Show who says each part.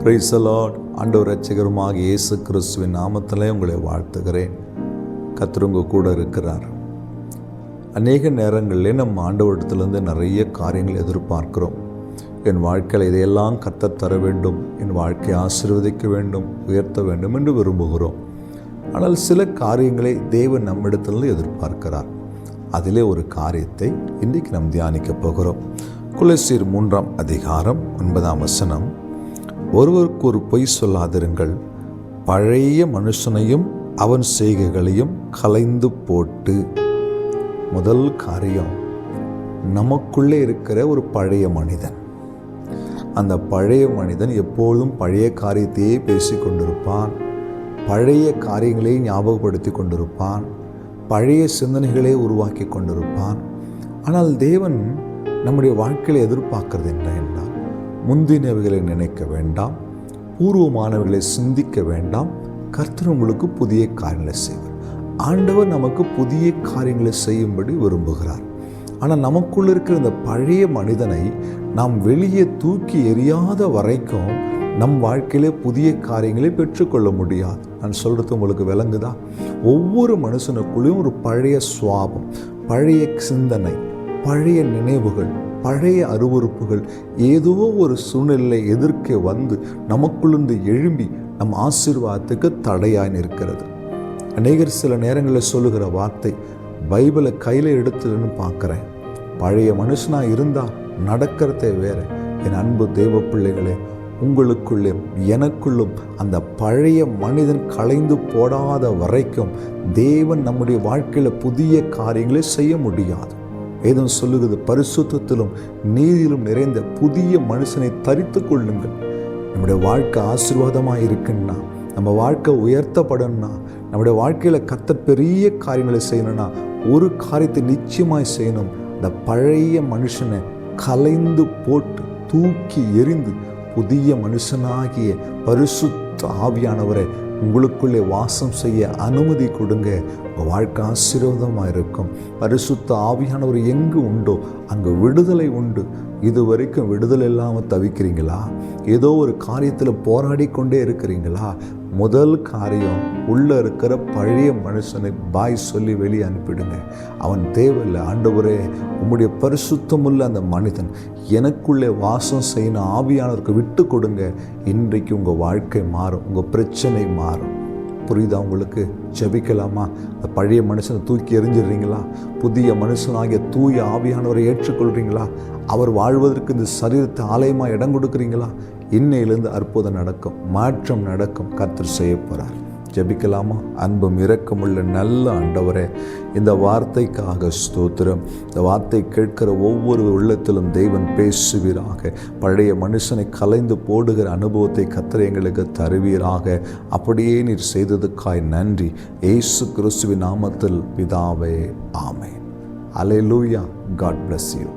Speaker 1: Praise the Lord. ஆண்டவர் இரட்சகருமாக இயேசு கிறிஸ்துவின் நாமத்திலே உங்களை வாழ்த்துகிறேன். கர்த்தர் உங்க கூட இருக்கிறார். அநேக நேரங்களில் நம்ம ஆண்டவரிடத்திலிருந்து நிறைய காரியங்கள் எதிர்பார்க்கிறோம். என் வாழ்க்கையில் இதையெல்லாம் கர்த்தர் தர வேண்டும், என் வாழ்க்கையை ஆசீர்வதிக்க வேண்டும், உயர்த்த வேண்டும் என்று விரும்புகிறோம். ஆனால் சில காரியங்களை தேவன் நம்மிடத்திலிருந்து எதிர்பார்க்கிறார். அதிலே ஒரு காரியத்தை இன்றைக்கு நாம் தியானிக்க போகிறோம். கொலோசியர் 3ஆம் அதிகாரம் 9ஆம் வசனம், ஒருவருக்கு ஒரு பொய் சொல்லாதிருங்கள், பழைய மனுஷனையும் அவன் செய்கைகளையும் கலைந்து போட்டு. முதல் காரியம், நமக்குள்ளே இருக்கிற ஒரு பழைய மனிதன். அந்த பழைய மனிதன் எப்பொழுதும் பழைய காரியத்தையே பேசி கொண்டிருப்பான், பழைய காரியங்களை ஞாபகப்படுத்தி கொண்டிருப்பான், பழைய சிந்தனைகளை உருவாக்கி கொண்டிருப்பான். ஆனால் தேவன் நம்முடைய வாழ்க்கையில் எதிர்பார்க்கிறது என்ன என்றால், முந்தினவைகளை நினைக்க வேண்டாம், பூர்வமானவைகளை சிந்திக்க வேண்டாம், கர்த்தர் உங்களுக்கு புதிய காரியங்களை செய்வார். ஆண்டவர் நமக்கு புதிய காரியங்களை செய்யும்படி விரும்புகிறார். ஆனால் நமக்குள்ள இருக்கிற இந்த பழைய மனிதனை நாம் வெளியே தூக்கி எறியாத வரைக்கும் நம் வாழ்க்கையிலே புதிய காரியங்களை பெற்றுக்கொள்ள முடியாது. நான் சொல்கிறது உங்களுக்கு விளங்குதா? ஒவ்வொரு மனுஷனுக்குள்ளேயும் ஒரு பழைய சுவாபம், பழைய சிந்தனை, பழைய நினைவுகள், பழைய அருவருப்புகள் ஏதோ ஒரு சூழ்நிலை எதிர்க்க வந்து நமக்குள்ளிருந்து எழும்பி நம் ஆசீர்வாதத்துக்கு தடையாய் நிற்கிறது. அநேகர் சில நேரங்களில் சொல்லுகிற வார்த்தை, பைபிளை கையில் எடுத்துன்னு பார்க்குறேன், பழைய மனுஷனாக இருந்தால் நடக்கிறதே வேற. என் அன்பு தேவ பிள்ளைகளே, உங்களுக்குள்ளே எனக்குள்ளும் அந்த பழைய மனிதன் களைந்து போடாத வரைக்கும் தேவன் நம்முடைய வாழ்க்கையில் புதிய காரியங்களை செய்ய முடியாது. ஏதும் சொல்லுகிறது, பரிசுத்தத்திலும் நீதியிலும் நிறைந்த புதிய மனுஷனை தரித்து கொள்ளுங்கள். நம்முடைய வாழ்க்கை ஆசீர்வாதமாக இருக்குன்னா, நம்ம வாழ்க்கை உயர்த்தப்படணும்னா, நம்முடைய வாழ்க்கையில் கர்த்தர் பெரிய காரியங்களை செய்யணும்னா ஒரு காரியத்தை நிச்சயமாய் செய்யணும். இந்த பழைய மனுஷனை கலைந்து போட்டு தூக்கி எறிந்து புதிய மனுஷனாகிய பரிசுத்த ஆவியானவரை உங்களுக்குள்ளே வாசம் செய்ய அனுமதி கொடுங்க. உங்கள் வாழ்க்கை ஆசீர்வாதமாக இருக்கும். பரிசுத்த ஆவியானவர் எங்கு உண்டோ அங்கே விடுதலை உண்டு. இது வரைக்கும் விடுதலை இல்லாமல் தவிக்கிறீங்களா? ஏதோ ஒரு காரியத்தில் போராடி கொண்டே இருக்கிறீங்களா? முதல் காரியம், உள்ளே இருக்கிற பழைய மனுஷனை பாய் சொல்லி வெளியே அனுப்பிடுங்க. அவன் தேவையில்லை. ஆண்டவரே, உம்முடைய பரிசுத்தமுள்ள அந்த மனிதன் எனக்குள்ளே வாசம் செய்யணும், ஆவியானவருக்கு விட்டு கொடுங்க. இன்றைக்கு உங்கள் வாழ்க்கை மாறும், உங்கள் பிரச்சனை மாறும். புரியுதா உங்களுக்கு? ஜெபிக்கலாமா? அந்த பழைய மனுஷனை தூக்கி எறிஞ்சிடுறீங்களா? புதிய மனுஷனாகிய தூய ஆவியானவரை ஏற்றுக்கொள்கிறீங்களா? அவர் வாழ்வதற்கு இந்த சரீரத்தை ஆலயமாக இடம் கொடுக்குறீங்களா? இன்னையிலிருந்து அற்புதம் நடக்கும், மாற்றம் நடக்கும். கர்த்தர் செய்ய போகிறார். ஜெபிக்கலாமா? அன்பும் இரக்கமுள்ள நல்ல ஆண்டவரே, இந்த வார்த்தைக்காக ஸ்தோத்திரம். இந்த வார்த்தை கேட்கிற ஒவ்வொரு உள்ளத்திலும் தெய்வன் பேசுவீராக. பழைய மனுஷனை கலைந்து போடுகிற அனுபவத்தை கர்த்தர் எங்களுக்கு தருவீராக. அப்படியே நீர் செய்ததுக்காய் நன்றி. இயேசு கிறிஸ்துவின் நாமத்தில் பிதாவே, ஆமென். அல்லேலூயா. God bless you.